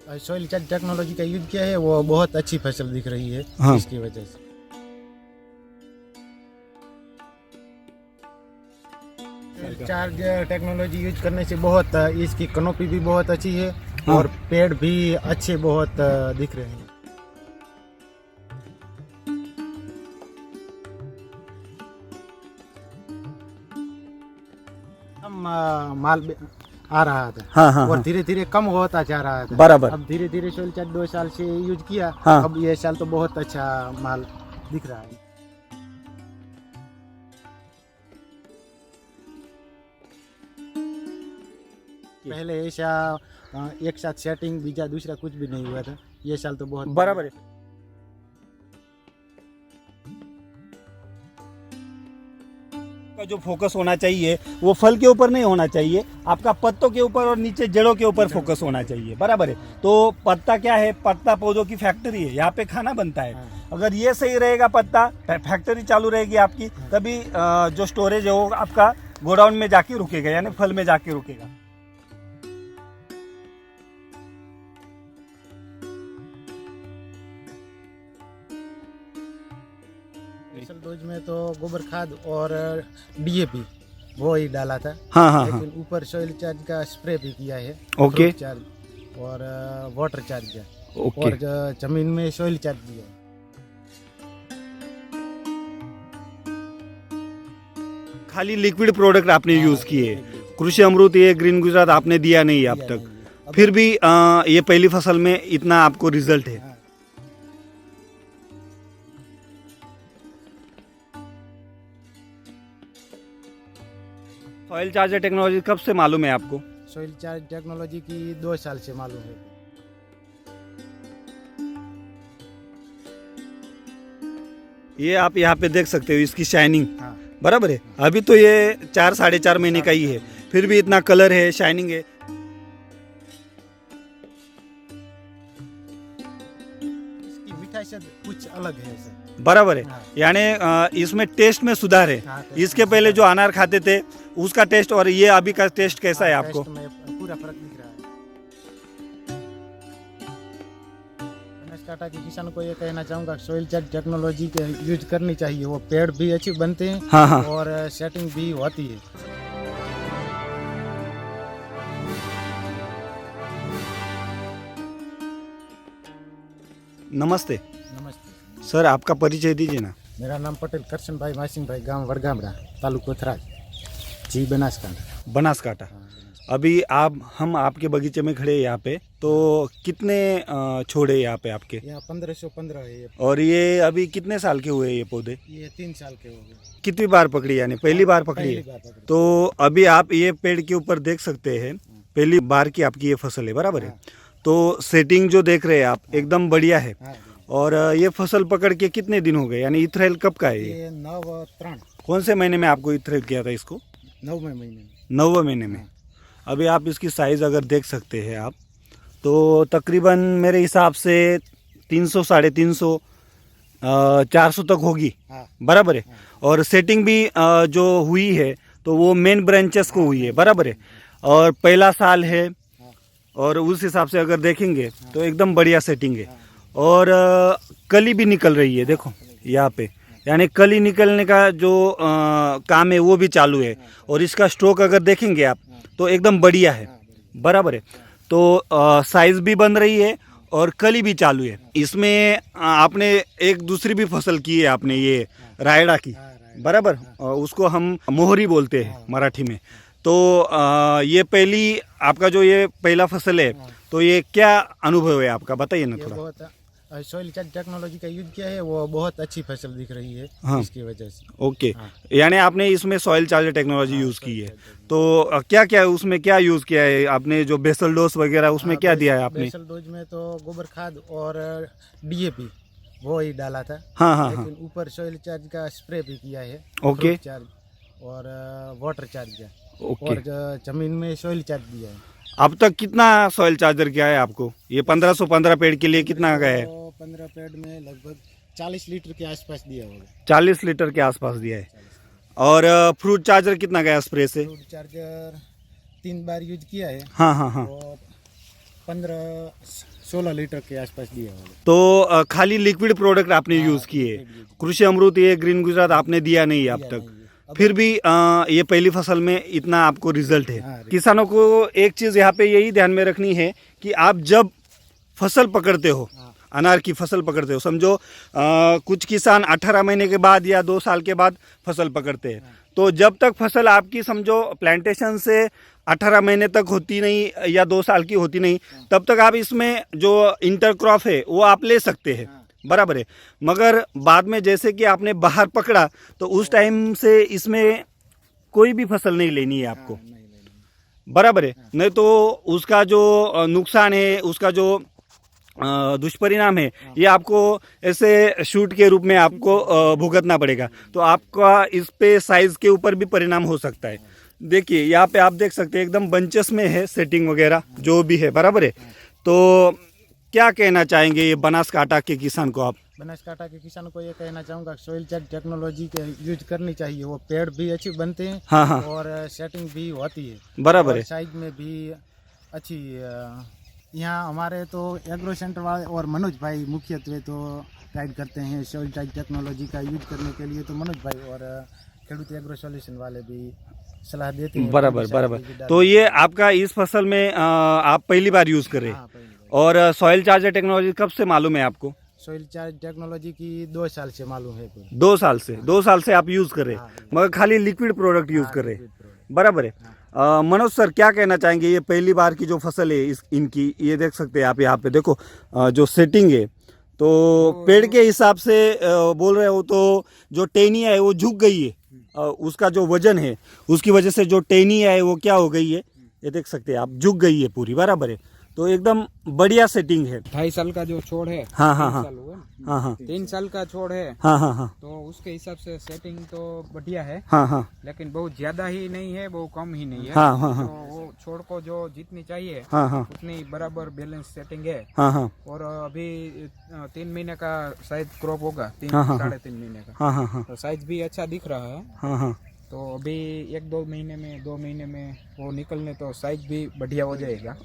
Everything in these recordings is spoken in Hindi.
सॉइल चार्ज टेक्नोलॉजी का यूज किया है, वो बहुत अच्छी फसल दिख रही है। हाँ। इसकी वजह से चार्ज टेक्नोलॉजी यूज करने से बहुत इसकी कनोपी भी बहुत अच्छी है। हाँ। और पेड़ भी अच्छे बहुत दिख रहे हैं। हम माल आ रहा था। हाँ हाँ और हाँ, धीरे धीरे कम होता जा रहा था। बराबर। अब धीरे धीरे सॉइल चार्ज 2 साल से यूज किया। हाँ। अब ये साल तो बहुत अच्छा माल दिख रहा है। पहले ऐसा एक साथ सेटिंग बीजा दूसरा कुछ भी नहीं हुआ था। ये साल तो बहुत बराबर है। का जो फोकस होना चाहिए वो फल के ऊपर नहीं होना चाहिए, आपका पत्तों के ऊपर और नीचे जड़ों के ऊपर फोकस होना चाहिए। बराबर है। तो पत्ता क्या है, पत्ता पौधों की फैक्ट्री है, यहाँ पे खाना बनता है। अगर ये सही रहेगा, पत्ता फैक्ट्री चालू रहेगी आपकी, तभी जो स्टोरेज है वो आपका गोडाउन में जाके रुकेगा, यानी फल में जाके रुकेगा। स्पेशल डोज में तो गोबर खाद और डीएपी वो ही डाला था। हाँ हाँ हाँ, लेकिन ऊपर सॉइल चार्ज का स्प्रे भी किया है। ओके। फ्रूट चार्ज और वाटर चार्ज का। ओके। और जमीन में सॉइल चार्ज दिया है। खाली लिक्विड प्रोडक्ट आपने यूज किए, कृषि अमृत ये ग्रीन गुजरात आपने दिया नहीं अब तक, फिर भी ये पहली फसल में इतना आपको रिजल्ट है। सॉइल चार्जर टेक्नोलॉजी कब से मालूम है आपको? सॉइल चार्ज टेक्नोलॉजी की 2 साल से मालूम है। ये आप यहाँ पे देख सकते हो इसकी शाइनिंग। हाँ। बराबर है। अभी तो ये 4 साढ़े 4 महीने का ही है, फिर भी इतना कलर है, शाइनिंग है। इसकी मिठास कुछ अलग है सर। बराबर है। हाँ। यानी इसमें टेस्ट में सुधार है। हाँ, टेस्ट इसके में पहले सुधार जो अनार खाते थे उसका टेस्ट और ये अभी का टेस्ट कैसा है आपको? टेस्ट में पूरा फर्क दिख रहा है। बनासकांठा के किसानों को ये कहना चाहूँगा, सॉइल चार्ज टेक्नोलॉजी के यूज करनी चाहिए। वो पेड़ भी अच्छे बनते हैं। हाँ हाँ। और सेटिंग भी होती है। नमस्ते नमस्ते। सर, आपका परिचय दीजिए ना। मेरा नाम पटेल करशन भाई मासिंग भाई, गांव वड़गामड़ा, तालुका कोथराज, जी बनासकांठा। बनासकांठा। अभी हम आपके बगीचे में खड़े हैं यहाँ पे, तो कितने छोड़े यहाँ पे आपके? यहाँ 1515 है ये। और ये अभी कितने साल के हुए ये पौधे? ये 3 साल के हो गए। कितनी बार पकड़ी, यानी पहली बार पकड़ी पहली है? बार पकड़ी। तो अभी आप ये पेड़ के ऊपर देख सकते हैं, पहली बार की आपकी ये फसल है। बराबर है। तो सेटिंग जो देख रहे हैं आप, एकदम बढ़िया है। हाँ, और ये फसल पकड़ के कितने दिन हो गए, यानी इथराइल कब का है ये? ये 9/3 कौन से महीने में आपको इथराइल किया था इसको? 9वें महीने में। 9वें महीने में। अभी आप इसकी साइज़ अगर देख सकते हैं आप, तो तकरीबन मेरे हिसाब से 300 साढ़े 300 400 तक होगी। हाँ। बराबर है। और सेटिंग भी जो हुई है तो वो मेन ब्रांचेस को हुई है। बराबर है। और पहला साल है, और उस हिसाब से अगर देखेंगे तो एकदम बढ़िया सेटिंग है। और कली भी निकल रही है, देखो यहाँ पे, यानी कली निकलने का जो काम है वो भी चालू है। और इसका स्ट्रोक अगर देखेंगे आप तो एकदम बढ़िया है। बराबर है। तो साइज भी बन रही है और कली भी चालू है। इसमें आपने एक दूसरी भी फसल की है आपने, ये रायडा की। बराबर। उसको हम मोहरी बोलते हैं मराठी में। तो ये पहली आपका जो ये पहला फसल है, तो ये क्या अनुभव है आपका, बताइए ना ये थोड़ा। बहुत सॉइल चार्ज टेक्नोलॉजी का यूज किया है, वो बहुत अच्छी फसल दिख रही है। हाँ। इसकी वजह से। ओके। हाँ। यानी आपने इसमें सॉइल चार्जर टेक्नोलॉजी यूज़ की है, तो क्या क्या उसमें क्या यूज़ किया है आपने, जो बेसल डोज वगैरह उसमें क्या दिया है आपने? बेसल डोज में तो गोबर खाद और डीएपी वो ही डाला था। हाँ हाँ हाँ, लेकिन ऊपर सॉइल चार्ज का स्प्रे भी किया है। ओके। फ्रूट चार्ज और वाटर चार्ज का। ओके। और जमीन में सॉइल चार्ज दिया है। अब तक कितना सॉइल चार्जर किया है आपको? ये 1515 पेड़ के लिए कितना गया है? 15 पेड़ में लगभग 40 लीटर के आसपास दिया होगा। 40 लीटर के आसपास दिया है। और फ्रूट चार्जर कितना गया स्प्रे से? फ्रूट चार्जर 3 बार यूज किया है। हाँ हाँ हाँ, और 15 16 लीटर के आसपास दिया वाले। तो खाली लिक्विड प्रोडक्ट आपने यूज किए, कृषि अमृत ये ग्रीन गुजरात आपने दिया नहीं है अब तक, फिर भी ये पहली फसल में इतना आपको रिजल्ट है। किसानों को एक चीज यहाँ पे यही ध्यान में रखनी है कि आप जब फसल पकड़ते हो, अनार की फसल पकड़ते हो, समझो कुछ किसान 18 महीने के बाद या 2 साल के बाद फसल पकड़ते हैं, तो जब तक फसल आपकी समझो प्लांटेशन से 18 महीने तक होती नहीं या 2 साल की होती नहीं, तब तक आप इसमें जो इंटरक्रॉप है वो आप ले सकते हैं, बराबर है। मगर बाद में जैसे कि आपने बाहर पकड़ा तो उस टाइम से इसमें कोई भी फसल नहीं लेनी है आपको, बराबर है। नहीं तो उसका जो नुकसान है, उसका जो दुष्परिणाम है, ये आपको ऐसे शूट के रूप में आपको भुगतना पड़ेगा। तो आपका इस पे साइज के ऊपर भी परिणाम हो सकता है। देखिए यहाँ पे आप देख सकते हैं एकदम बंचेस में है सेटिंग वगैरह जो भी है, बराबर है। तो क्या कहना चाहेंगे ये बनासकांठा के किसान को आप? बनासकांठा के किसान को ये कहना चाहूँगा सॉइल चार्ज टेक्नोलॉजी के यूज करनी चाहिए। वो पेड़ भी अच्छी बनते हैं, हाँ हाँ, और सेटिंग भी होती है, बराबर है। साइज में भी अच्छी। यहाँ हमारे तो एग्रो सेंटर वाले और मनोज भाई मुख्यत्वे तो गाइड करते हैं सॉइल चार्ज टेक्नोलॉजी का यूज करने के लिए। तो मनोज भाई और खेडूत एग्रो सॉल्यूशन वाले भी सलाह देते हैं। बराबर बराबर। तो ये आपका इस फसल में आप पहली बार यूज कर रहे हैं, और सॉइल चार्जर टेक्नोलॉजी कब से मालूम है आपको? सॉइल चार्ज टेक्नोलॉजी की 2 साल से मालूम है। 2 साल से, 2 साल से आप यूज कर रहे हैं, मगर खाली लिक्विड प्रोडक्ट यूज कर रहे हैं, बराबर है। मनोज सर क्या कहना चाहेंगे? ये पहली बार की जो फसल है इनकी, ये देख सकते हैं आप, यहाँ पे देखो जो सेटिंग है, तो पेड़ के हिसाब से बोल रहे हो तो जो टहनियाँ है वो झुक गई है, उसका जो वजन है उसकी वजह से जो टहनियाँ है वो क्या हो गई है, ये देख सकते हैं आप, झुक गई है पूरी, बराबर है। तो एकदम बढ़िया सेटिंग है। 2.5 साल का जो छोड़ है, हाँ हाँ हाँ, 3 साल हुआ ना? हाँ हाँ 3 साल का छोड़ है, हाँ हाँ हाँ, तो उसके हिसाब से सेटिंग तो बढ़िया है, हाँ हाँ लेकिन बहुत ज्यादा ही नहीं है, बहुत कम ही नहीं है। हाँ हाँ हाँ, तो वो छोड़ को जो जितनी चाहिए हाँ हाँ उतनी बराबर बैलेंस सेटिंग है। हाँ हाँ, और अभी 3 महीने का शायद क्रॉप होगा, 3 हाँ, हाँ, 3.5 महीने का, हाँ हाँ हाँ, तो साइज भी अच्छा दिख रहा है। हाँ हाँ, तो अभी 1-2 महीने में, 2 महीने में वो निकलने तो साइज भी बढ़िया हो जाएगा।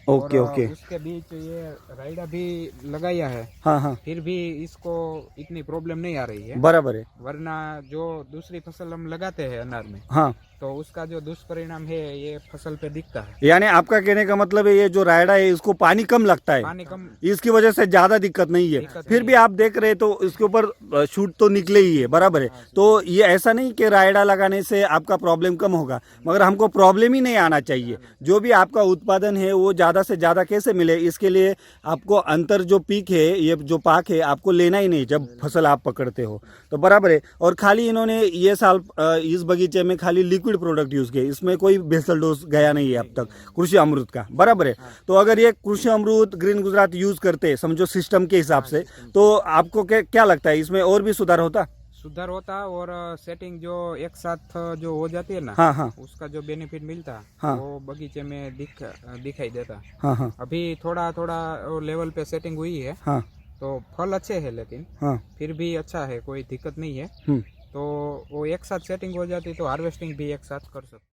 ओके और ओके, उसके बीच ये राइडा भी लगाया है, हाँ हाँ, फिर भी इसको इतनी प्रॉब्लम नहीं आ रही है, बराबर है। वरना जो दूसरी फसल हम लगाते हैं अनार में, हाँ, तो उसका जो दुष्परिणाम है ये फसल पे दिखता है। यानी आपका कहने का मतलब है ये जो रायडा है इसको पानी कम लगता है, पानी कम, इसकी वजह से ज्यादा दिक्कत नहीं है। दिक्कत फिर नहीं भी आप देख रहे तो इसके ऊपर शूट तो निकले ही है, बराबर है। तो ये ऐसा नहीं कि रायडा लगाने से आपका प्रॉब्लम कम होगा, मगर हमको प्रॉब्लम ही नहीं आना चाहिए। जो भी आपका उत्पादन है वो ज्यादा से ज्यादा कैसे मिले, इसके लिए आपको अंतर जो पीक है, ये जो पाक है, आपको लेना ही नहीं जब फसल आप पकड़ते हो, तो बराबर है। और खाली इन्होंने ये साल इस बगीचे में खाली लिक्विड प्रोडक्ट यूज किए, इसमें कोई बेसल डोज गया नहीं है अब तक कृषि अमृत का, बराबर है। तो अगर ये कृषि अमृत ग्रीन गुजरात यूज करते समझो सिस्टम के हिसाब से, तो आपको क्या लगता है इसमें और भी सुधार होता? सुधार होता, और सेटिंग जो एक साथ जो हो जाती है ना, हाँ हाँ उसका जो बेनिफिट मिलता, हाँ, वो बगीचे में दिखाई देता। हाँ हाँ, अभी थोड़ा थोड़ा लेवल पे सेटिंग हुई है, हाँ तो फल अच्छे हैं, लेकिन हाँ, फिर भी अच्छा है, कोई दिक्कत नहीं है। हम्म, तो वो एक साथ सेटिंग हो जाती तो हार्वेस्टिंग भी एक साथ कर सकते।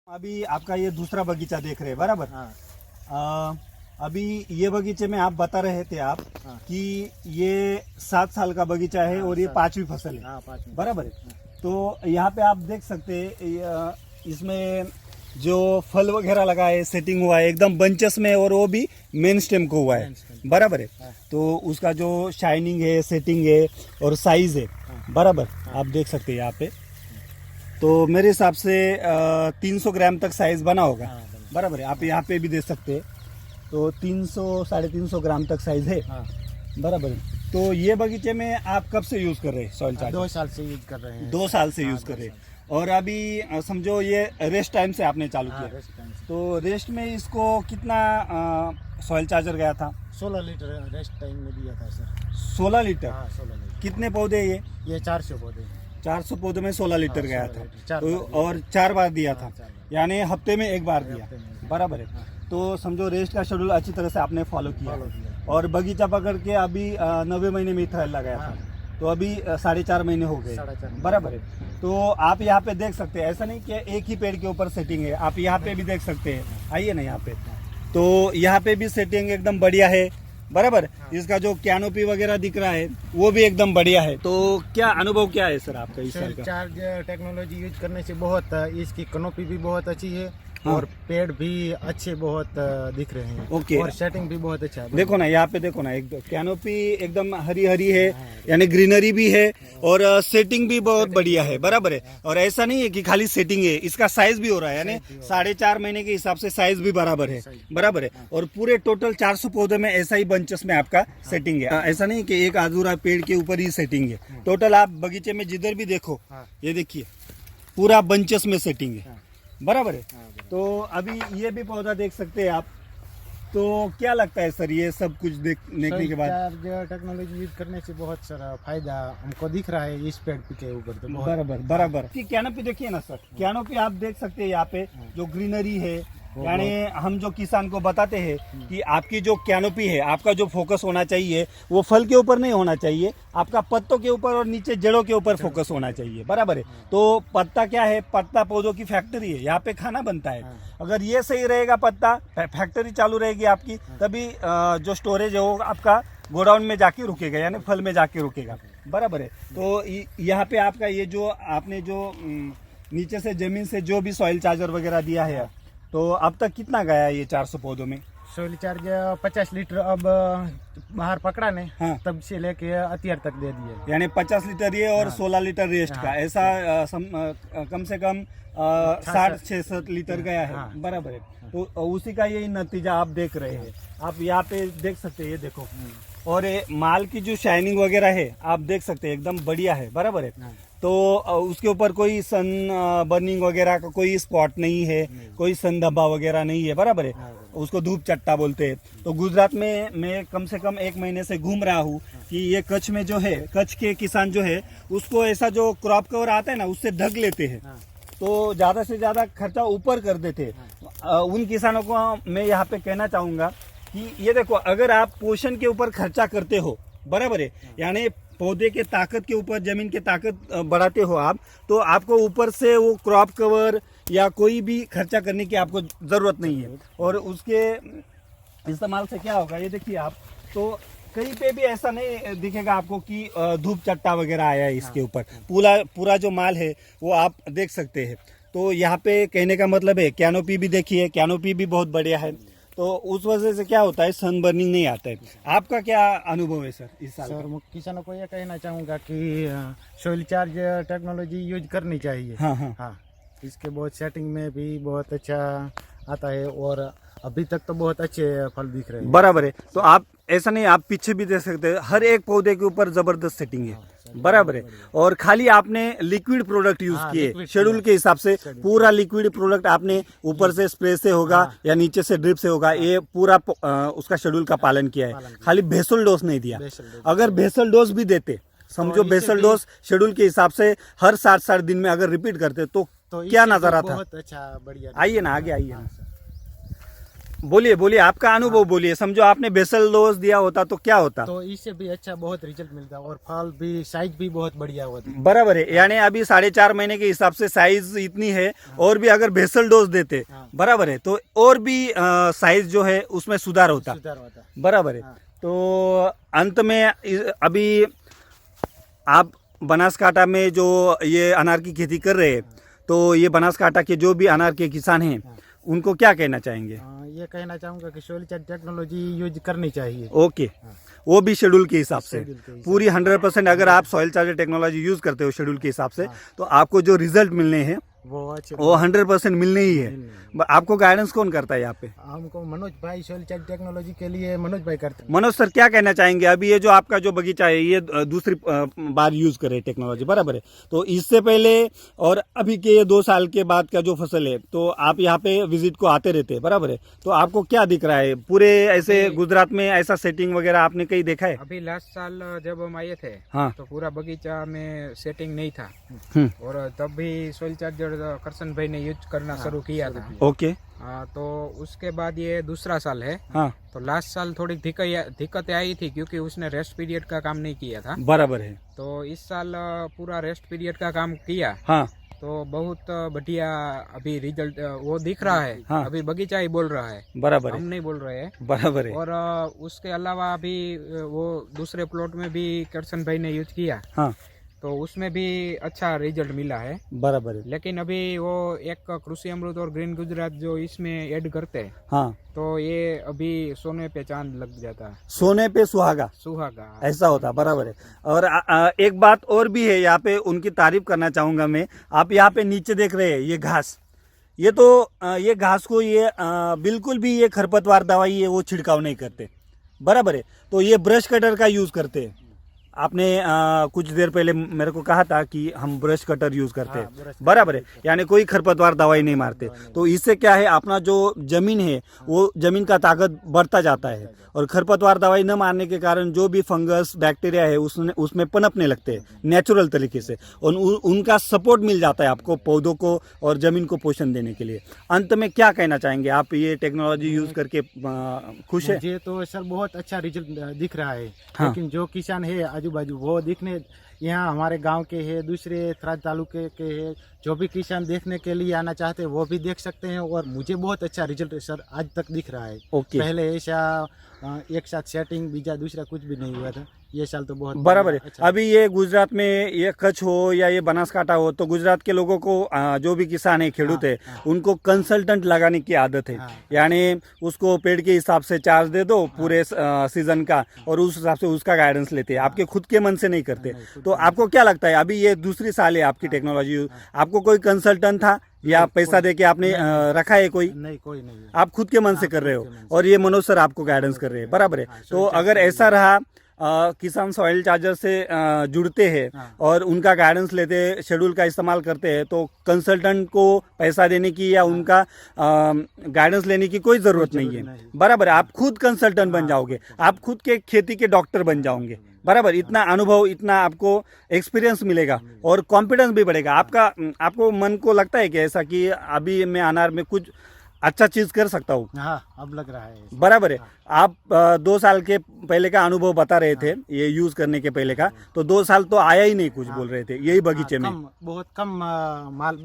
अभी आपका ये दूसरा बगीचा देख रहे हैं, बराबर। हाँ, अभी ये बगीचे में आप बता रहे थे आप हाँ, कि ये 7 साल का बगीचा है, हाँ, और ये 7 5वीं फसल है, हाँ, 5 में। बराबर है। तो यहाँ पे आप देख सकते हैं इसमें जो फल वगैरह लगा है, सेटिंग हुआ है एकदम बंचेस में, और वो भी मेन स्टेम को हुआ है, मेन स्टेम। बराबर है। हाँ। तो उसका जो शाइनिंग है, सेटिंग है और साइज है, हाँ। बराबर आप देख सकते हैं यहाँ पे। तो मेरे हिसाब से 300 ग्राम तक साइज बना होगा, हाँ, बराबर है। आप यहाँ पे भी देख सकते हैं, तो 300-350 ग्राम तक साइज है, हाँ, बराबर है। तो ये बगीचे में आप कब से यूज कर रहे हैं सॉइल चार्ज? 2 साल से यूज कर रहे हैं। 2 साल से हाँ, यूज 2 कर रहे साल। हैं। और अभी समझो ये रेस्ट टाइम से आपने चालू हाँ, किया, रेस्ट टाइम से। तो रेस्ट में इसको कितना सॉइल चार्जर गया था? 16 लीटर रेस्ट टाइम में दिया था सर। 16 लीटर। हाँ, 16 लीटर। कितने पौधे ये 400 पौधे। 400 पौधे में 16 लीटर हाँ, गया 16 था, लीटर, 4 तो बार दिया। और 4 बार दिया था, हाँ, 4 बार। यानी हफ्ते में 1 बार दिया, हफ्ते में 1 बार। बराबर है। हाँ। तो समझो रेस्ट का शेड्यूल अच्छी तरह से आपने फॉलो किया, फॉलो किया। और बगीचा पकड़ के अभी 90 महीने में इथराइल लगाया था, हाँ। तो अभी 4.5 महीने हो गए, 4.5 महीने। बराबर है। तो आप यहाँ पे देख सकते हैं, ऐसा नहीं कि एक ही पेड़ के ऊपर सेटिंग है, आप यहाँ पे भी देख सकते हैं। आइए ना यहाँ पे, तो यहाँ पे भी सेटिंग एकदम बढ़िया है बराबर। इसका जो कैनोपी वगैरह दिख रहा है वो भी एकदम बढ़िया है। तो क्या अनुभव क्या है सर आपका इस साल सेल का? चार्ज टेक्नोलॉजी यूज करने से बहुत इसकी कनोपी भी बहुत अच्छी है हाँ। और पेड़ भी अच्छे बहुत दिख रहे हैं। ओके। और सेटिंग भी बहुत अच्छा है। देखो ना यहाँ पे देखो ना, एक कैनोपी एकदम हरी हरी है, यानी ग्रीनरी भी है और सेटिंग भी बहुत बढ़िया है बराबर है। और ऐसा नहीं है कि खाली सेटिंग है, इसका साइज भी हो रहा है, यानी 4.5 महीने के हिसाब से साइज भी बराबर है बराबर है। और पूरे टोटल 400 पौधे में ऐसा ही बंचेस में आपका सेटिंग है। ऐसा नहीं कि एक अधूरा पेड़ के ऊपर ही सेटिंग है, टोटल आप बगीचे में जिधर भी देखो ये देखिए पूरा बंचेस में सेटिंग है बराबर है। तो अभी ये भी पौधा देख सकते हैं आप। तो क्या लगता है सर ये सब कुछ देखने के बाद? चार्ज टेक्नोलॉजी यूज करने से बहुत सारा फायदा हमको दिख रहा है इस पेड़ के ऊपर तो बहुत। बराबर बराबर। की कैनोपी देखिए ना सर, कैनोपी आप देख सकते हैं यहाँ पे जो ग्रीनरी है, यानी हम जो किसान को बताते हैं कि आपकी जो कैनोपी है, आपका जो फोकस होना चाहिए वो फल के ऊपर नहीं होना चाहिए, आपका पत्तों के ऊपर और नीचे जड़ों के ऊपर फोकस होना चाहिए बराबर है। तो पत्ता क्या है, पत्ता पौधों की फैक्ट्री है, यहाँ पे खाना बनता है। अगर ये सही रहेगा पत्ता, फैक्ट्री चालू रहेगी आपकी, तभी जो स्टोरेज है वो आपका गोडाउन में जाके रुकेगा, यानी फल में जाके रुकेगा बराबर है। तो यहाँ पे आपका ये जो आपने जो नीचे से जमीन से जो भी सॉइल चार्जर वगैरह दिया है, तो अब तक कितना गया है ये 400 पौधों में? सोइल चार्ज 50 लीटर अब बाहर पकड़ा ने, हाँ। तब से लेके अतियार तक दे दिए। यानी 50 लीटर ये और 16 लीटर रेस्ट का, ऐसा कम से कम 60-66 लीटर गया है बराबर है। तो उसी का यही नतीजा आप देख रहे हैं। आप यहाँ पे देख सकते हैं, ये देखो, और ये माल की जो शाइनिंग वगैरह है आप देख सकते हैं एकदम बढ़िया है बराबर है। तो उसके ऊपर कोई सन बर्निंग वगैरह का कोई स्पॉट नहीं है, कोई सन धब्बा वगैरह नहीं है बराबर है। उसको धूप चट्टा बोलते हैं। तो गुजरात में मैं कम से कम 1 महीने से घूम रहा हूँ कि ये कच्छ में जो है, कच्छ के किसान जो है उसको ऐसा जो क्रॉप कवर आता है ना उससे ढक लेते हैं, तो ज्यादा से ज्यादा खर्चा ऊपर कर देते हैं। उन किसानों को मैं यहाँ पे कहना चाहूंगा कि ये देखो, अगर आप पोषण के ऊपर खर्चा करते हो बराबर है, यानी पौधे के ताकत के ऊपर जमीन के ताकत बढ़ाते हो आप, तो आपको ऊपर से वो क्रॉप कवर या कोई भी खर्चा करने की आपको जरूरत नहीं है। और उसके इस्तेमाल से क्या होगा ये देखिए आप, तो कहीं पे भी ऐसा नहीं दिखेगा आपको कि धूप चट्टा वगैरह आया है इसके ऊपर। पूरा जो माल है वो आप देख सकते हैं। तो यहाँ पे कहने का मतलब है कैनोपी भी देखिए, कैनोपी भी बहुत बढ़िया है। तो उस वजह से क्या होता है, सन बर्निंग नहीं आता है। आपका क्या अनुभव है सर इस साल? सर किसानों को ये कहना चाहूँगा कि सोइल चार्ज टेक्नोलॉजी यूज करनी चाहिए। हाँ हाँ हाँ, इसके बहुत सेटिंग में भी बहुत अच्छा आता है और अभी तक तो बहुत अच्छे फल दिख रहे हैं बराबर है। तो आप ऐसा नहीं, आप पीछे भी देख सकते हैं, हर एक पौधे के ऊपर जबरदस्त सेटिंग है बराबर है। और खाली आपने लिक्विड प्रोडक्ट यूज किए शेड्यूल के हिसाब से, पूरा लिक्विड प्रोडक्ट आपने ऊपर से स्प्रे से होगा या नीचे से ड्रिप से होगा, ये पूरा उसका शेड्यूल का पालन किया है। खाली बेसल डोज नहीं दिया। अगर बेसल डोज भी देते, समझो बेसल डोज शेड्यूल के हिसाब से हर 60 दिन में अगर रिपीट करते तो क्या नजर आता? बहुत अच्छा, बढ़िया। आइए ना, आगे आइए ना, बोलिए बोलिए, आपका अनुभव बोलिए। समझो आपने बेसल डोज दिया होता तो क्या होता? तो इससे भी अच्छा बहुत रिजल्ट मिलता और फल भी, साइज भी बहुत बढ़िया होती। बराबर है, यानी अभी 4.5 महीने के हिसाब से साइज इतनी है, और भी अगर बेसल डोज देते बराबर है तो और भी साइज जो है उसमें सुधार होता बराबर है। तो अंत में अभी आप बनासकांठा में जो ये अनार की खेती कर रहे हैं, तो ये बनासकांठा के जो भी अनार के किसान हैं उनको क्या कहना चाहेंगे? ये कहना चाहूंगा कि सोइल चार्ज टेक्नोलॉजी यूज करनी चाहिए। ओके, वो भी शेड्यूल के हिसाब से पूरी 100%। अगर आप सॉइल चार्जर टेक्नोलॉजी यूज करते हो शेड्यूल के हिसाब से, तो आपको जो रिजल्ट मिलने हैं वो 100% मिलने ही है। आपको गाइडेंस कौन करता है यहाँ पे? हमको मनोज भाई, सोइल चार्ज टेक्नोलॉजी के लिए मनोज भाई करते हैं। मनोज सर क्या कहना चाहेंगे? अभी ये जो आपका जो बगीचा है ये दूसरी बार यूज करे टेक्नोलॉजी बराबर है, तो इससे पहले और अभी के ये 2 साल के बाद का जो फसल है, तो आप यहाँ पे विजिट को आते रहते हैं बराबर है, तो आपको क्या दिख रहा है पूरे ऐसे गुजरात में? ऐसा सेटिंग वगैरह आपने कहीं देखा है? अभी लास्ट साल जब हम आए थे, हाँ, तो पूरा बगीचा में सेटिंग नहीं था, और तब भी सोइल चार्जर करसन भाई ने यूज करना शुरू किया था। ओके, तो उसके बाद ये दूसरा साल है। हाँ, तो लास्ट साल थोड़ी दिक्कतें आई थी क्योंकि उसने रेस्ट पीरियड का काम नहीं किया था बराबर है। तो इस साल पूरा रेस्ट पीरियड का काम किया। हाँ, तो बहुत बढ़िया अभी रिजल्ट वो दिख रहा है। हाँ। अभी बगीचा ही बोल रहा है, बराबर हम है, नहीं बोल रहे हैं। बराबर है। और उसके अलावा अभी वो दूसरे प्लॉट में भी करसन भाई ने यूज किया, हाँ, तो उसमें भी अच्छा रिजल्ट मिला है। बराबर है। लेकिन अभी वो एक कृषि अमृत और ग्रीन गुजरात जो इसमें ऐड करते हैं, हाँ, तो ये अभी सोने पे चांद लग जाता है, सोने पे सुहागा सुहागा। ऐसा होता, बराबर है। और एक बात और भी है यहाँ पे, उनकी तारीफ करना चाहूंगा मैं। आप यहाँ पे नीचे देख रहे हैं ये घास, ये तो ये घास को ये बिल्कुल भी ये खरपतवार दवाई है वो छिड़काव नहीं करते, बराबर है। तो ये ब्रश कटर का यूज करते हैं। आपने कुछ देर पहले मेरे को कहा था कि हम ब्रश कटर यूज करते हैं, बराबर है, यानी कोई खरपतवार दवाई नहीं मारते। तो इससे क्या है, अपना जो जमीन है वो जमीन का ताकत बढ़ता जाता है, और खरपतवार दवाई न मारने के कारण जो भी फंगस बैक्टीरिया है उसमें पनपने लगते हैं नेचुरल तरीके से, और उनका सपोर्ट मिल जाता है आपको, पौधों को और जमीन को पोषण देने के लिए। अंत में क्या कहना चाहेंगे आप, ये टेक्नोलॉजी यूज करके खुश है? मुझे तो सर बहुत अच्छा रिजल्ट दिख रहा है। हाँ। लेकिन जो किसान है आजू बाजू वो दिखने, यहाँ हमारे गांव के है, दूसरे थराद तालुके के है, जो भी किसान देखने के लिए आना चाहते हैं वो भी देख सकते हैं। और मुझे बहुत अच्छा रिजल्ट सर आज तक दिख रहा है। ओके। पहले ऐसा एक साथ सेटिंग बीजा दूसरा कुछ भी नहीं हुआ था, ये साल तो बहुत बराबर है। अच्छा। अभी ये गुजरात में ये कच्छ हो या ये बनासकांठा हो, तो गुजरात के लोगों को जो भी किसान है, खेडूत है, उनको कंसल्टेंट लगाने की आदत है। यानी उसको पेड़ के हिसाब से चार्ज दे दो पूरे सीजन का, और उस हिसाब से उसका गाइडेंस लेते हैं, आपके खुद के मन से नहीं करते। तो आपको क्या लगता है, अभी ये दूसरी साल है आपकी टेक्नोलॉजी, आपको कोई कंसल्टेंट था या पैसा दे के आपने रखा है कोई? नहीं, कोई नहीं है। आप खुद के मन से कर रहे हो, और ये मनोज सर आपको गाइडेंस कर रहे हैं, बराबर है। तो अगर ऐसा रहा, किसान सॉइल चार्जर से जुड़ते हैं और उनका गाइडेंस लेते हैं, शेड्यूल का इस्तेमाल करते हैं, तो कंसल्टेंट को पैसा देने की या उनका गाइडेंस लेने की कोई ज़रूरत नहीं है, बराबर है। आप खुद कंसल्टेंट बन जाओगे, आप खुद के खेती के डॉक्टर बन जाओगे, बराबर। इतना अनुभव, इतना आपको एक्सपीरियंस मिलेगा और कॉन्फिडेंस भी बढ़ेगा आपका। आपको मन को लगता है कि ऐसा कि अभी मैं अनार में कुछ अच्छा चीज कर सकता हूँ? हाँ, अब लग रहा है। बराबर है। आप 2 साल के पहले का अनुभव बता रहे थे, ये यूज करने के पहले का, तो 2 साल तो आया ही नहीं, कुछ बोल रहे थे यही बगीचे में बहुत कम माल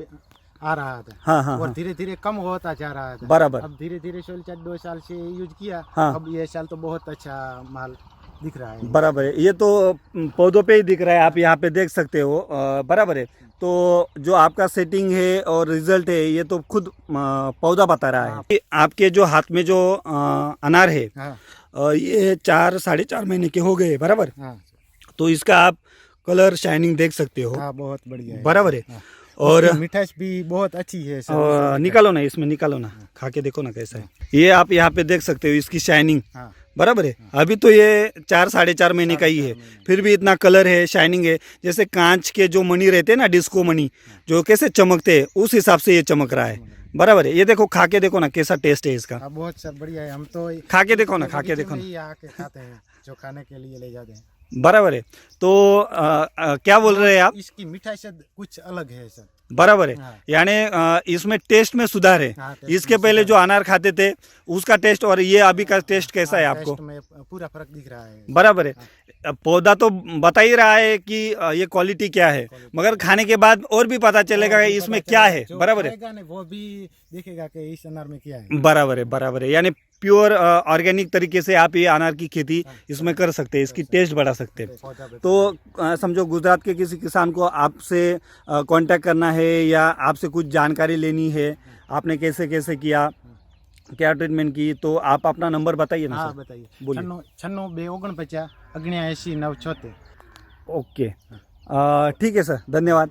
आ रहा था। हाँ, हाँ, और हाँ, धीरे धीरे कम होता जा रहा था। बराबर। अब धीरे धीरे सोइल चार्ज 2 साल से यूज किया। हाँ। अब ये साल तो बहुत अच्छा माल दिख रहा है। बराबर है। ये तो पौधों पे ही दिख रहा है, आप यहाँ पे देख सकते हो, बराबर है। तो जो आपका सेटिंग है और रिजल्ट है, ये तो खुद पौधा बता रहा है। ये आपके जो हाथ में जो अनार है, हाँ, ये 4-4.5 महीने के हो गए, बराबर। हाँ, तो इसका आप कलर शाइनिंग देख सकते हो, हाँ, बहुत बढ़िया है। बराबर है। हाँ। और उसकी मिठास भी बहुत अच्छी है सर। निकालो ना, इसमें निकालो ना, खा के देखो ना कैसा है। ये आप यहाँ पे देख सकते हो इसकी शाइनिंग, हाँ, बराबर है। अभी तो ये 4-4.5 महीने का ही है, फिर भी इतना कलर है, शाइनिंग है। जैसे कांच के जो मणि रहते हैं ना, डिस्को मणि, जो कैसे चमकते हैं, उस हिसाब से ये चमक रहा है, बराबर है। ये देखो, खा के देखो ना कैसा टेस्ट है इसका। हाँ, बहुत सर बढ़िया है। हम तो खा के देखो ना, खा के देखो ना, यही आके खाते हैं, जो खाने के लिए ले जाते हैं। बराबर है। तो क्या बोल रहे हैं आप? इसकी मिठाई से कुछ अलग है सर। बराबर है। हाँ। यानी इसमें टेस्ट में सुधार है। हाँ, टेस्ट इसके में पहले सुधार जो अनार खाते थे उसका टेस्ट और ये अभी का टेस्ट कैसा है आपको? टेस्ट में पूरा फर्क दिख रहा है। बराबर है। पौधा तो बता ही रहा है कि ये क्वालिटी क्या है, मगर खाने के बाद और भी पता चलेगा कि इसमें क्या है, बराबर है। खाएगा ना, वो भी देखेगा कि इस अनार में क्या है। बराबर है, बराबर है। यानी प्योर ऑर्गेनिक तरीके से आप ये अनार की खेती इसमें कर सकते हैं, इसकी टेस्ट बढ़ा सकते हैं। तो समझो समझो के किसी किसान को आपसे कांटेक्ट करना है या आपसे कुछ जानकारी लेनी है, आपने कैसे कैसे किया, क्या ट्रीटमेंट की, तो आप अपना नंबर बताइए ना। हाँ, सर बताइए। बोलिए। 96 249 79 976। ओके, ठीक है सर, धन्यवाद।